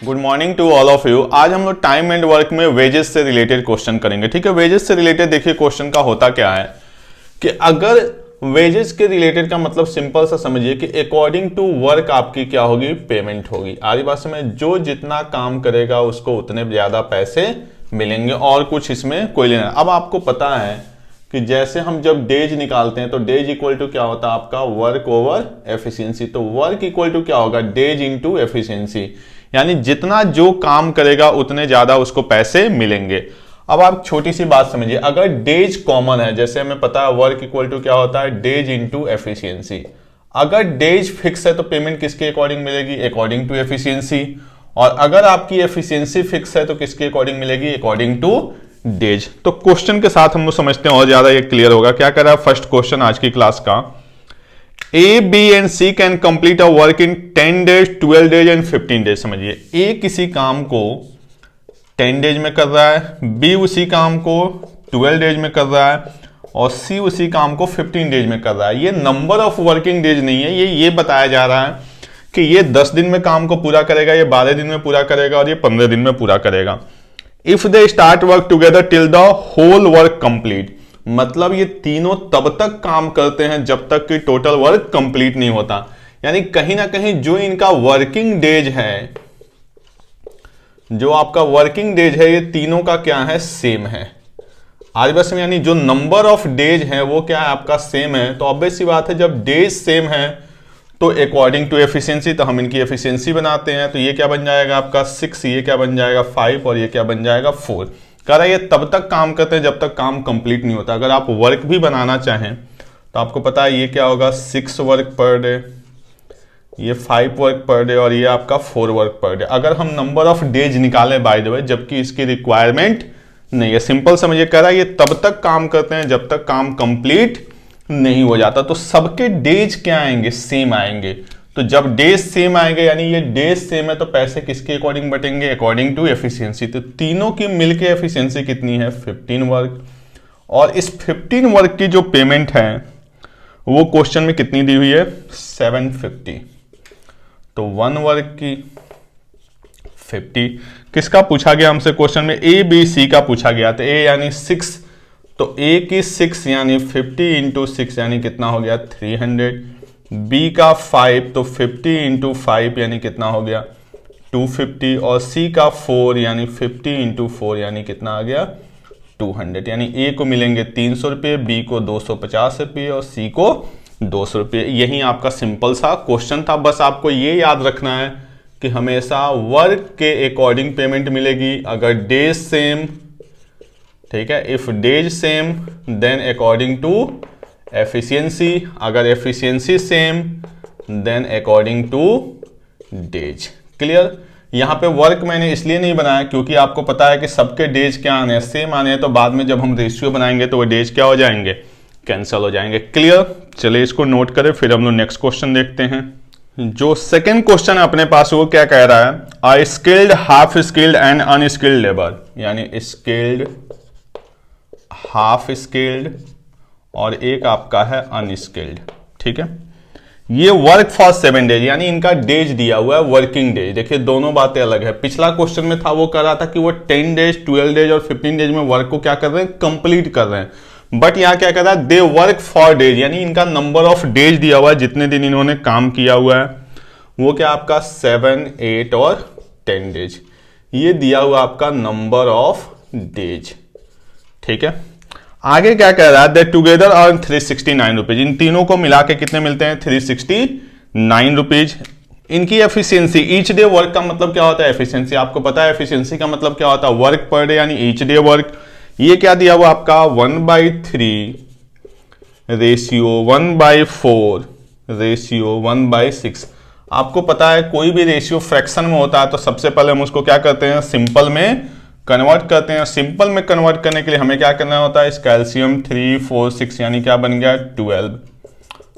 Good morning to all of you. आज हम लोग टाइम एंड वर्क में वेजेस से रिलेटेड क्वेश्चन करेंगे। ठीक है, वेजेस से रिलेटेड देखिए क्वेश्चन का होता क्या है कि अगर वेजेस के रिलेटेड का मतलब सिंपल सा समझिए कि अकॉर्डिंग टू वर्क आपकी क्या होगी, पेमेंट होगी। आधी बात में जो जितना काम करेगा उसको उतने ज्यादा पैसे मिलेंगे और कुछ इसमें कोई लेना। अब आपको पता है कि जैसे हम जब डेज निकालते हैं तो डेज इक्वल टू क्या होता है आपका, वर्क ओवर एफिशिएंसी। तो वर्क इक्वल टू क्या होगा, डेज इनटू एफिशिएंसी, यानी जितना जो काम करेगा उतने ज्यादा उसको पैसे मिलेंगे। अब आप छोटी सी बात समझिए, अगर डेज कॉमन है, जैसे हमें पता है वर्क इक्वल टू क्या होता है, डेज इनटू एफिशिएंसी। अगर डेज फिक्स है तो पेमेंट किसके अकॉर्डिंग मिलेगी, अकॉर्डिंग टू एफिशिएंसी। और अगर आपकी एफिशिएंसी फिक्स है तो किसके अकॉर्डिंग मिलेगी, अकॉर्डिंग टू डेज। तो क्वेश्चन के साथ हम लोग समझते हैं और ज्यादा ये क्लियर होगा। क्या कर रहा है फर्स्ट क्वेश्चन आज की क्लास का, A B and C can complete a work in 10 days 12 days and 15 days. समझिए, ए किसी काम को 10 डेज में कर रहा है, बी उसी काम को 12 डेज में कर रहा है और सी उसी काम को 15 डेज में कर रहा है। ये नंबर ऑफ वर्किंग डेज नहीं है, ये बताया जा रहा है कि ये 10 दिन में काम को पूरा करेगा, ये 12 दिन में पूरा करेगा और ये 15 दिन में पूरा करेगा। If they start work together till the whole work complete, मतलब ये तीनों तब तक काम करते हैं जब तक कि टोटल वर्क कंप्लीट नहीं होता। यानी कहीं ना कहीं जो इनका वर्किंग डेज है, जो आपका वर्किंग डेज है, ये तीनों का क्या है, सेम है। आज बस यानी जो नंबर ऑफ डेज है वो क्या है आपका, सेम है। तो ऑब्वियस सी बात है, जब डेज सेम है तो अकॉर्डिंग टू एफिशिएंसी, तो हम इनकी एफिशिएंसी बनाते हैं। तो ये क्या बन जाएगा आपका 6, ये क्या बन जाएगा 5 और ये क्या बन जाएगा 4। कह रहा है ये तब तक काम करते हैं जब तक काम कंप्लीट नहीं होता। अगर आप वर्क भी बनाना चाहें तो आपको पता है ये क्या होगा, 6 वर्क पर डे, ये 5 वर्क पर डे और ये आपका 4 वर्क पर डे। अगर हम नंबर ऑफ डेज निकालें बाय द वे, जबकि इसकी रिक्वायरमेंट नहीं है, सिंपल समझिए, कह रहा है ये तब तक काम करते हैं जब तक काम कंप्लीट नहीं हो जाता। तो सबके डेज क्या आएंगे, सेम आएंगे। तो जब डेज सेम आएंगे यानी ये डेज सेम है तो पैसे किसके अकॉर्डिंग बटेंगे, अकॉर्डिंग टू एफिशिएंसी। तो तीनों की मिलके एफिशिएंसी कितनी है, 15 वर्क। और इस 15 वर्क की जो पेमेंट है वो क्वेश्चन में कितनी दी हुई है, 750। तो 1 वर्क की 50। किसका पूछा गया हमसे क्वेश्चन में, ए बी सी का पूछा गया। तो ए यानी 6, तो ए की 6 यानी 50 इंटू 6 यानी कितना हो गया 300। बी का 5 तो 50 इंटू 5 यानी कितना हो गया 250। और सी का 4 यानी 50 इंटू 4 यानी कितना आ गया 200। यानी ए को मिलेंगे 300 रुपये, बी को 250 रुपये और सी को 200 रुपये। यही आपका सिंपल सा क्वेश्चन था। बस आपको ये याद रखना है कि हमेशा वर्क के अकॉर्डिंग पेमेंट मिलेगी अगर डेज सेम, ठीक है। If days same then according to efficiency, अगर efficiency same then according to days. Clear. यहां पे वर्क मैंने इसलिए नहीं बनाया क्योंकि आपको पता है कि सबके डेज क्या आने हैं, सेम आने हैं। तो बाद में जब हम रेशियो बनाएंगे तो वो डेज क्या हो जाएंगे, कैंसिल हो जाएंगे। क्लियर। चलिए इसको नोट करें, फिर हम लोग नेक्स्ट क्वेश्चन देखते हैं। जो सेकेंड क्वेश्चन है अपने पास वो क्या कह रहा है, अ skilled, half skilled and unskilled labour, यानी स्किल्ड, हाफ स्किल्ड और एक आपका है अनस्किल्ड। ठीक है, ये वर्क फॉर 7 डेज, यानी इनका डेज दिया हुआ है वर्किंग डेज। देखिए दोनों बातें अलग है। पिछला क्वेश्चन में था वो कर रहा था कि वो 10 डेज 12 डेज और 15 डेज में वर्क को क्या कर रहे हैं, कंप्लीट कर रहे हैं। बट यहां क्या कर रहा है, दे वर्क फॉर डेज, यानी इनका नंबर ऑफ डेज दिया हुआ है, जितने दिन इन्होंने काम किया हुआ है वो क्या आपका 7, 8 और 10 डेज। ये दिया हुआ आपका नंबर ऑफ डेज। ठीक है, आगे क्या कह रहा है, दे टुगेदर अर्न 369 रुपीज। इन तीनों को मिला के कितने मिलते हैं, 369 रुपीज। इनकी एफिशिएंसी, ईच डे वर्क का मतलब क्या होता है, एफिशिएंसी। आपको पता है एफिशिएंसी का मतलब क्या होता है, वर्क पर डे यानी ईच डे वर्क। ये क्या दिया हुआ आपका 1/3 रेशियो 1/4 रेशियो 1/6। आपको पता है कोई भी रेशियो फ्रैक्शन में होता है तो सबसे पहले हम उसको क्या करते हैं, सिंपल में कन्वर्ट करते हैं। सिंपल में कन्वर्ट करने के लिए हमें क्या करना होता है, इस कैल्शियम 3, 4, 6 यानी क्या बन गया 12।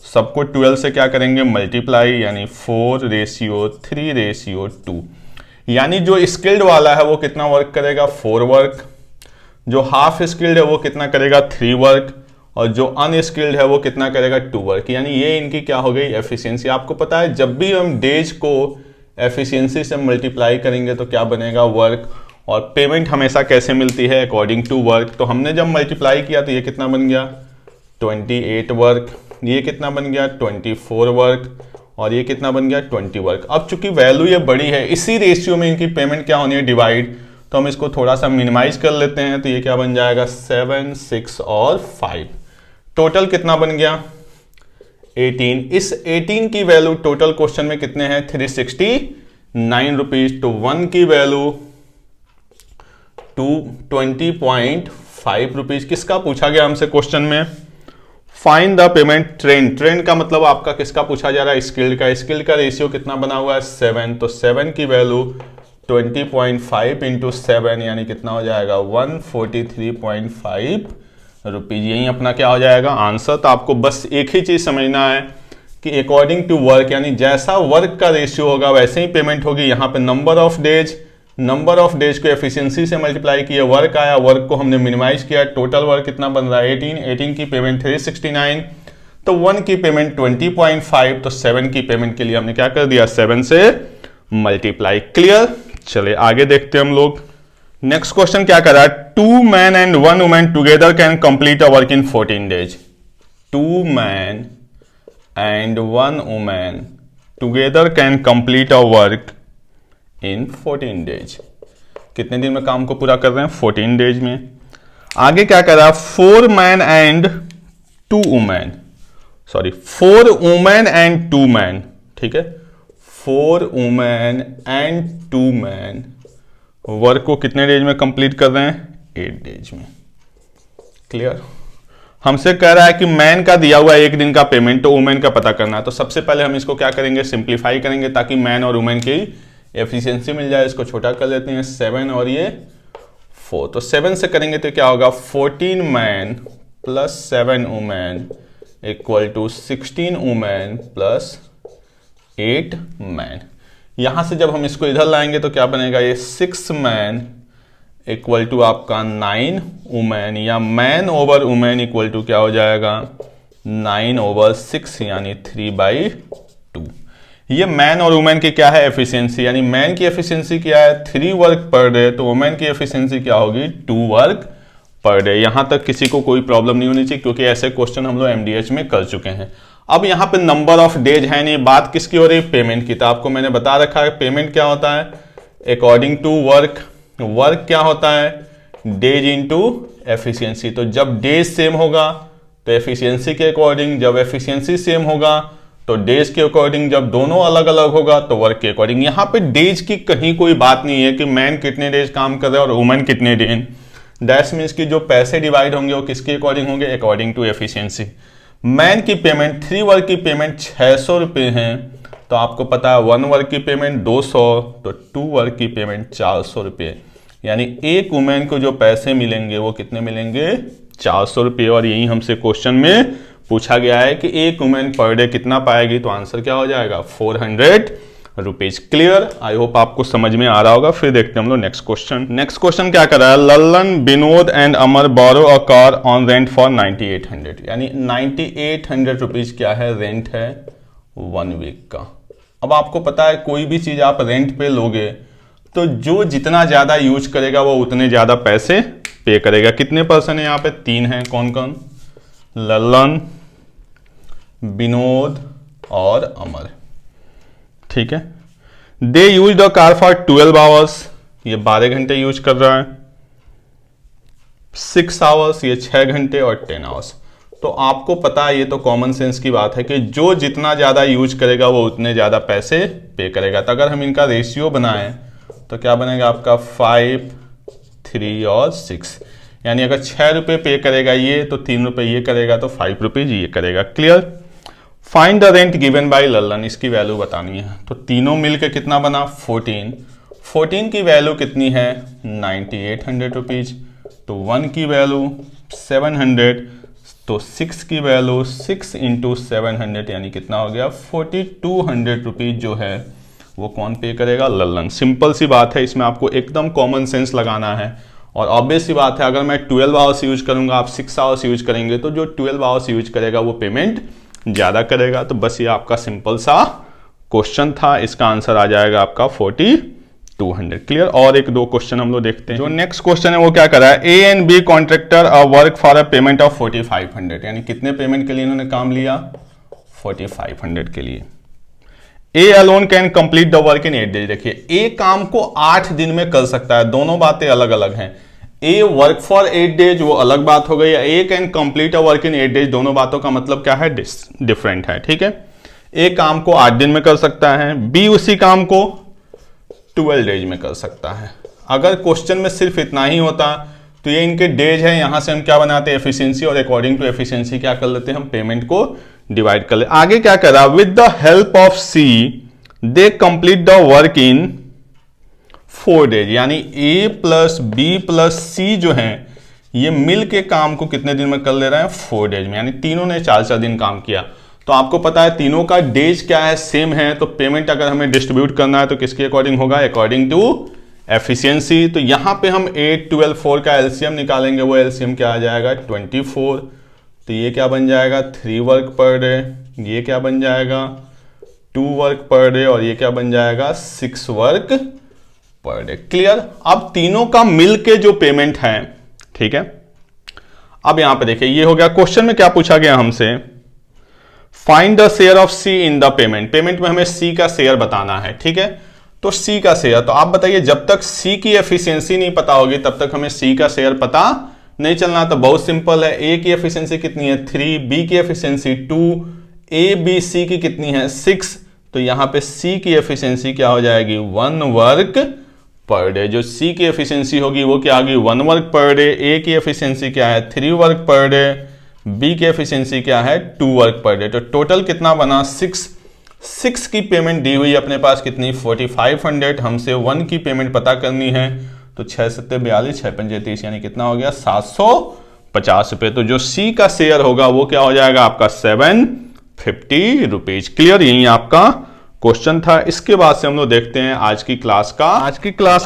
सबको 12 से क्या करेंगे, मल्टीप्लाई, यानी 4/3/2। यानी जो स्किल्ड वाला है वो कितना वर्क करेगा, 4 वर्क। जो हाफ स्किल्ड है वो कितना करेगा, 3 वर्क। और जो अनस्किल्ड है वो कितना करेगा, 2 वर्क। यानी ये इनकी क्या हो गई, एफिशिएंसी। आपको पता है जब भी हम डेज को एफिशिएंसी से मल्टीप्लाई करेंगे तो क्या बनेगा, वर्क। और पेमेंट हमेशा कैसे मिलती है, अकॉर्डिंग टू वर्क। तो हमने जब मल्टीप्लाई किया तो ये कितना बन गया 28 वर्क, ये कितना बन गया 24 वर्क, और ये कितना बन गया 20 वर्क। अब चूंकि वैल्यू ये बड़ी है, इसी रेशियो में इनकी पेमेंट क्या होनी है, डिवाइड। तो हम इसको थोड़ा सा मिनिमाइज कर लेते हैं, तो ये क्या बन जाएगा 7, 6 और 5। टोटल कितना बन गया 18। इस 18 की वैल्यू टोटल क्वेश्चन में कितने हैं 369 रुपीज। तो 1 की वैल्यू 20.5 रुपीज। किसका पूछा गया हमसे क्वेश्चन में, find the payment trend. Trend का मतलब आपका किसका पूछा जा रहा है, स्किल्ड का। स्किल्ड का रेशियो कितना बना हुआ है 7। तो 7 की वैल्यू 20.5 इंटू 7 यानी कितना हो जाएगा 143.5 रुपीज। यही अपना क्या हो जाएगा आंसर। तो आपको बस एक ही चीज समझना है कि अकॉर्डिंग टू वर्क, यानी जैसा वर्क का रेशियो होगा वैसे ही पेमेंट होगी। यहाँ पे नंबर ऑफ डेज को एफिशिएंसी से मल्टीप्लाई किया, वर्क आया, वर्क को हमने मिनिमाइज किया, टोटल वर्क कितना बन रहा है 18 की पेमेंट 369। तो 1 की पेमेंट 20.5, तो 7 की पेमेंट के लिए हमने क्या कर दिया 7 से मल्टीप्लाई। क्लियर। चलिए आगे देखते हैं हम लोग। नेक्स्ट क्वेश्चन क्या कर रहा है, 2 men and 1 woman together can complete a work in 14 days। 2 men and 1 woman together can complete a work in 14 days। कितने दिन में काम को पूरा कर रहे हैं 14 days में। आगे क्या कर रहा है 4 men and 2 women, 4 women and 2 men, ठीक है 4 women and 2 men वर्क को कितने डेज में कंप्लीट कर रहे हैं 8 days में। क्लियर। हमसे कह रहा है कि मैन का दिया हुआ 1 दिन का पेमेंट, तो वुमेन का पता करना है। तो सबसे पहले हम इसको क्या करेंगे सिंप्लीफाई करेंगे ताकि मैन और वुमेन की एफिशिएंसी मिल जाए। इसको छोटा कर लेते हैं 7 और ये 4। तो 7 से करेंगे तो क्या होगा 14 man plus 7 women equal to 16 women plus 8 man. यहां से जब हम इसको इधर लाएंगे तो क्या बनेगा ये 6 मैन इक्वल टू आपका 9 वुमेन, या man over women equal to क्या हो जाएगा 9/6 यानी 3/2। ये मैन और वुमेन की क्या है एफिशिएंसी, यानी मैन की एफिशिएंसी क्या है 3 वर्क पर डे, तो वुमेन की एफिशिएंसी क्या होगी 2 वर्क पर डे। यहां तक किसी को कोई प्रॉब्लम नहीं होनी चाहिए क्योंकि ऐसे क्वेश्चन हम लोग एमडीएच में कर चुके हैं। अब यहां पे नंबर ऑफ डेज है नहीं, बात किसकी हो रही है पेमेंट की। तो आपको मैंने बता रखा है पेमेंट क्या होता है अकॉर्डिंग टू वर्क। वर्क क्या होता है डेज इनटू एफिशिएंसी। तो जब डेज सेम होगा तो एफिशिएंसी के अकॉर्डिंग, जब एफिशिएंसी सेम होगा तो डेज के अकॉर्डिंग, जब दोनों अलग अलग होगा तो वर्क के अकॉर्डिंग। यहां पे डेज की कहीं कोई बात नहीं है कि मैन कितने डेज काम कर रहे हैं और वुमेन कितने डेज। दैट्स मीन्स कि जो पैसे डिवाइड होंगे वो किसके अकॉर्डिंग होंगे अकॉर्डिंग टू एफिशिएंसी। मैन की पेमेंट 3 वर्क की पेमेंट 600 रुपये है, तो आपको पता है 1 वर्क की पेमेंट 200, तो 2 वर्क की पेमेंट 400 रुपये। यानी एक वुमेन को जो पैसे मिलेंगे वो कितने मिलेंगे 400 रुपये। और यही हमसे क्वेश्चन में पूछा गया है कि एक वुमेन पर डे कितना पाएगी, तो आंसर क्या हो जाएगा 400 रुपीज। क्लियर। आई होप आपको समझ में आ रहा होगा। फिर देखते हैं हम लोग नेक्स्ट क्वेश्चन। नेक्स्ट क्वेश्चन क्या कर रहा है, Lallan, Vinod and Amar borrow a car on rent for 9800। यानी 9800 रुपीज क्या है रेंट है 1 वीक का। अब आपको पता है कोई भी चीज आप रेंट पे लोगे तो जो जितना ज्यादा यूज करेगा वो उतने ज्यादा पैसे पे करेगा। कितने पर्सन है यहाँ पे 3 हैं, कौन कौन लल्लन, विनोद और अमर, ठीक है। They use the car for 12 hours, ये 12 घंटे यूज कर रहा है। 6 आवर्स, ये 6 घंटे, और 10 आवर्स। तो आपको पता है ये तो कॉमन सेंस की बात है कि जो जितना ज्यादा यूज करेगा वो उतने ज्यादा पैसे पे करेगा। तो अगर हम इनका रेशियो बनाएं तो क्या बनेगा आपका 5, 3 और 6। यानी अगर 6 रुपये पे करेगा ये तो 3 रुपये ये करेगा, तो 5 रुपीज ये करेगा। Clear. Find the rent given by Lallan, इसकी वैल्यू बतानी है। तो तीनों मिलकर कितना बना 14। 14 की वैल्यू कितनी है 9800 रुपीज। तो 1 की वैल्यू 700, तो 6 की वैल्यू 6 इंटू 700 यानी कितना हो गया 4200 रुपीज जो है वो कौन पे करेगा लल्लन। सिंपल सी बात है, इसमें आपको एकदम कॉमन सेंस लगाना है। और ऑब्वियस सी बात है अगर मैं 12 आवर्स यूज करूंगा, आप 6 आवर्स यूज करेंगे, तो जो 12 आवर्स यूज करेगा वो पेमेंट ज़्यादा करेगा। तो बस ये आपका सिंपल सा क्वेश्चन था, इसका आंसर आ जाएगा आपका 4200। क्लियर। और एक दो क्वेश्चन हम लोग देखते हैं। जो नेक्स्ट क्वेश्चन है वो क्या कर रहा है, A and B contractor a work for a payment of 4500, यानी कितने पेमेंट के लिए इन्होंने काम लिया, 4500 के लिए। A alone can complete the work in 8 days. देखिए ए काम को 8 दिन में कर सकता है, दोनों बातें अलग अलग हैं। ए वर्क फॉर 8 डेज वो अलग बात हो गई, A can complete a work in 8 days, दोनों बातों का मतलब क्या है, डिफरेंट है। ठीक है, ए काम को 8 दिन में कर सकता है, बी उसी काम को 12 डेज में कर सकता है। अगर क्वेश्चन में सिर्फ इतना ही होता तो ये इनके डेज है, यहां से हम क्या बनाते हैं, एफिशिएंसी, और अकॉर्डिंग टू एफिशिएंसी क्या कर लेते हैं, हम पेमेंट को डिवाइड कर ले। आगे क्या कर रहा, with the help of C they complete the work in 4 days, यानी A plus B plus C जो है ये मिल के काम को कितने दिन में कर ले रहे हैं, 4 डेज में, यानी तीनों ने 4-4 दिन काम किया। तो आपको पता है तीनों का डेज क्या है, सेम है, तो पेमेंट अगर हमें डिस्ट्रीब्यूट करना है तो किसके अकॉर्डिंग होगा, अकॉर्डिंग टू एफिशिएंसी। तो यहां पे हम 8, 12, 4 का एलसीएम निकालेंगे, वो एलसीएम क्या आ जाएगा, 24। तो ये क्या बन जाएगा, 3 वर्क पर डे, ये क्या बन जाएगा, 2 वर्क पर डे, और ये क्या बन जाएगा, 6 वर्क पर डे। क्लियर। अब तीनों का मिल के जो पेमेंट है, ठीक है। अब यहां पे देखिए ये हो गया, क्वेश्चन में क्या पूछा गया हमसे, find the share of C in the payment. Payment में हमें सी का शेयर बताना है, ठीक है। तो सी का शेयर, तो आप बताइए जब तक सी की एफिशिएंसी नहीं पता होगी तब तक हमें सी का शेयर पता नहीं चलना। तो बहुत सिंपल है, ए की एफिशिएंसी कितनी है, 3, बी की एफिशिएंसी 2, ए बी सी की कितनी है, 6। तो यहां पे सी की एफिशिएंसी क्या हो जाएगी, 1 वर्क पर डे। जो सी की एफिशिएंसी होगी वो क्या होगी, 1 वर्क पर डे। ए की एफिशिएंसी क्या है, 3 वर्क पर डे। बी की एफिशिएंसी क्या है, 2 वर्क पर डे। तो टोटल कितना बना, 6 की पेमेंट दी हुई अपने पास कितनी, 4500। हमसे 1 की पेमेंट पता करनी है, तो 6 7 42, 6 5 30, यानी कितना हो गया, 750 रुपए। तो जो सी का शेयर होगा वो क्या हो जाएगा आपका, 750 रुपीज। क्लियर। यही आपका क्वेश्चन था। इसके बाद से हम लोग देखते हैं आज की क्लास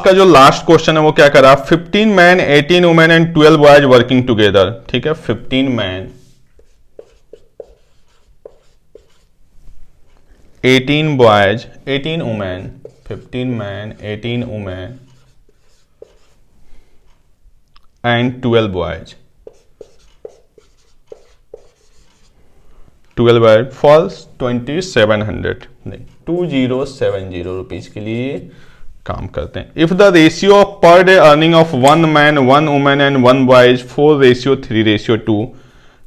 का जो लास्ट क्वेश्चन है वो क्या करा, 15 man 18 women and 12 boys working together. ठीक है, 15 man 18 boys 18 women, 15 man 18 women and 12 boys, 12 boys for 2700 नहीं 2070 रुपीज के लिए काम करते हैं। If the ratio of per day earning of 1 man 1 women and 1 boy is 4:3:2,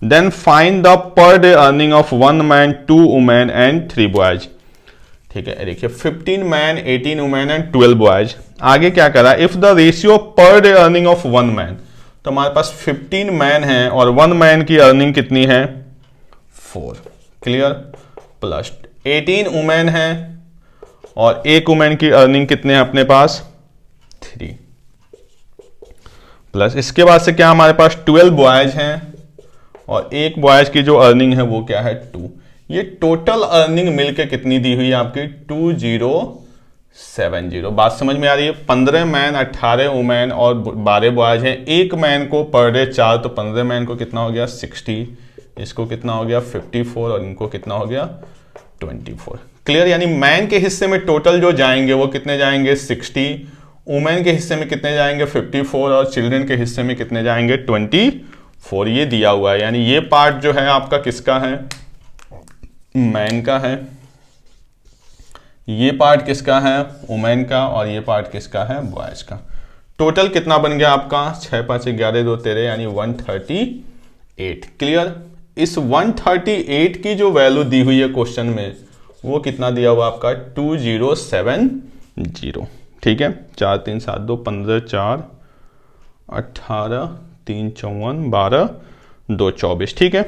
then find the per day earning of 1 man 2 women and 3 boys. ठीक है, देखिए 15 man 18 women and 12 boys. आगे क्या करा, इफ द रेशियो पर day earning of 1 man, तो हमारे पास 15 man है और 1 मैन की अर्निंग कितनी है, 4। क्लियर। प्लस 18 वुमेन है और एक वुमेन की अर्निंग कितने हैं अपने पास, 3। प्लस इसके बाद से क्या हमारे पास 12 बॉयज हैं और एक बॉयज की जो अर्निंग है वो क्या है, 2। ये टोटल अर्निंग मिलके कितनी दी हुई है आपकी, 2070। बात समझ में आ रही है। 15 मैन 18 वुमेन और 12 बॉयज हैं। एक मैन को पर डे 4, तो 15 मैन को कितना हो गया, 60। इसको कितना हो गया, 54, और इनको कितना हो गया, 24। क्लियर। यानी मैन के हिस्से में टोटल जो जाएंगे वो कितने जाएंगे, 60। वुमेन के हिस्से में कितने जाएंगे, 54, और चिल्ड्रन के हिस्से में कितने जाएंगे, 24। ये दिया हुआ है, यानी ये पार्ट जो है आपका किसका है, मैन का है, ये पार्ट किसका है, वुमेन का, और ये पार्ट किसका है, बॉयज का। टोटल कितना बन गया आपका, 6 5 11 2 13, यानी 138। क्लियर। इस 138 की जो वैल्यू दी हुई है क्वेश्चन में वो कितना दिया हुआ आपका, 2070। ठीक है, 4 3 7 2 15 4 18 3 54 12 2 24। ठीक है,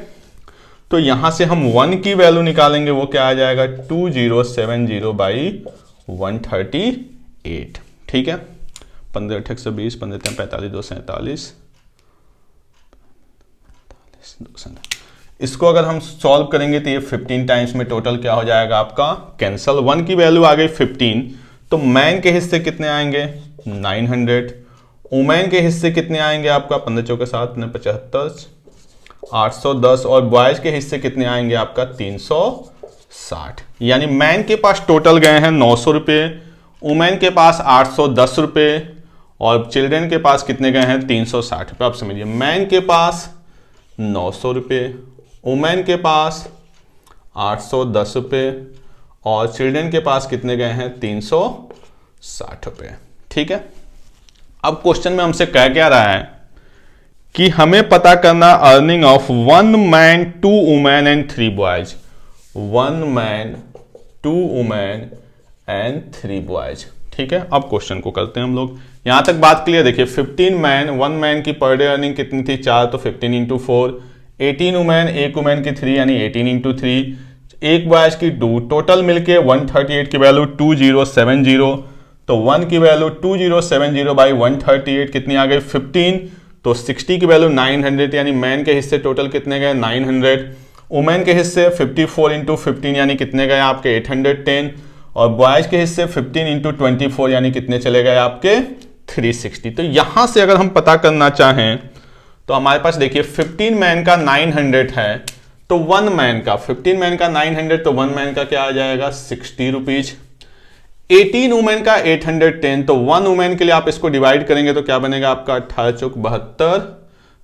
तो यहां से हम 1 की वैल्यू निकालेंगे, वो क्या आ जाएगा, 2070/138। ठीक है, 15 8 120, 15 3 45 2 47 2। इसको अगर हम सॉल्व करेंगे तो ये 15 टाइम्स में टोटल क्या हो जाएगा आपका, कैंसल। 1 की वैल्यू आ गई 15, तो मैन के हिस्से कितने आएंगे, 900। वुमेन के हिस्से कितने आएंगे आपका, 15 चौके 7 75 810, और बॉयज के हिस्से कितने आएंगे आपका, 360। 60, यानी मैन के पास टोटल गए हैं 900 रुपये, वुमेन के पास 810 रुपये और चिल्ड्रन के पास कितने गए हैं 360 रुपये। आप समझिए, मैन के पास 900 रुपये, वुमेन के पास 810 रुपये और चिल्ड्रन के पास कितने गए हैं 360 रुपये। ठीक है, अब क्वेश्चन में हमसे कह क्या रहा है कि हमें पता करना earning of 1 man 2 women and 3 boys. 1 man 2 women and 3 boys. ठीक है, अब क्वेश्चन को करते हैं हम लोग। यहां तक बात क्लियर। देखिए 15 मैन, 1 मैन की पर डे अर्निंग कितनी थी 4, तो 15 इंटू 4। 18 वुमेन, 1 वुमेन की 3 यानी 18 इंटू 3। 1 बॉयज की 2, टोटल मिलके 138 की वैल्यू 2070, तो 1 की वैल्यू 2070 बाई 138 कितनी आ गई 15, तो 60 की वैल्यू 900, यानी मैन के हिस्से टोटल कितने गए 900। वुमेन के हिस्से 54 इंटू 15 यानी कितने गए आपके 810 और बॉयज के हिस्से 15 इंटू 24 यानी कितने चले गए आपके 360। तो यहां से अगर हम पता करना चाहें तो हमारे पास देखिए 15 मैन का 900 है, तो 1 मैन का 15 मैन का 900, तो 1 मैन का क्या आ जाएगा 60 रुपीज। 18 वुमेन का 810, तो 1 वुमेन के लिए आप इसको डिवाइड करेंगे तो क्या बनेगा आपका 18 चौक 72,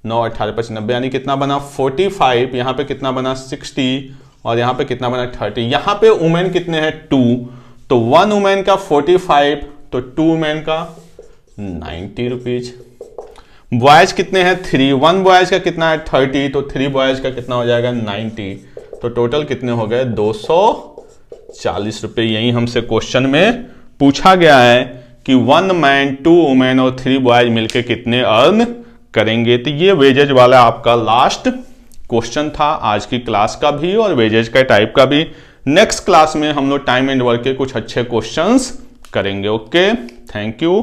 9 18 5 90, यानी कितना बना 45। यहां पे कितना बना 60 और यहां पे कितना बना 30। यहां पे वुमेन कितने हैं 2, तो 1 वुमेन का 45, तो 2 वुमेन का 90 रुपीज। बॉयज कितने हैं 3, 1 बॉयज का कितना है 30, तो 3 बॉयज का कितना हो जाएगा 90, तो टोटल कितने हो गए 240 रुपए। यही हमसे क्वेश्चन में पूछा गया है कि 1 मैन 2 वुमेन और 3 बॉयज मिलके कितने अर्न करेंगे। तो ये वेजेज वाला आपका लास्ट क्वेश्चन था आज की क्लास का भी और वेजेज का टाइप का भी। नेक्स्ट क्लास में हम लोग टाइम एंड वर्क के कुछ अच्छे क्वेश्चंस करेंगे। Okay, thank you.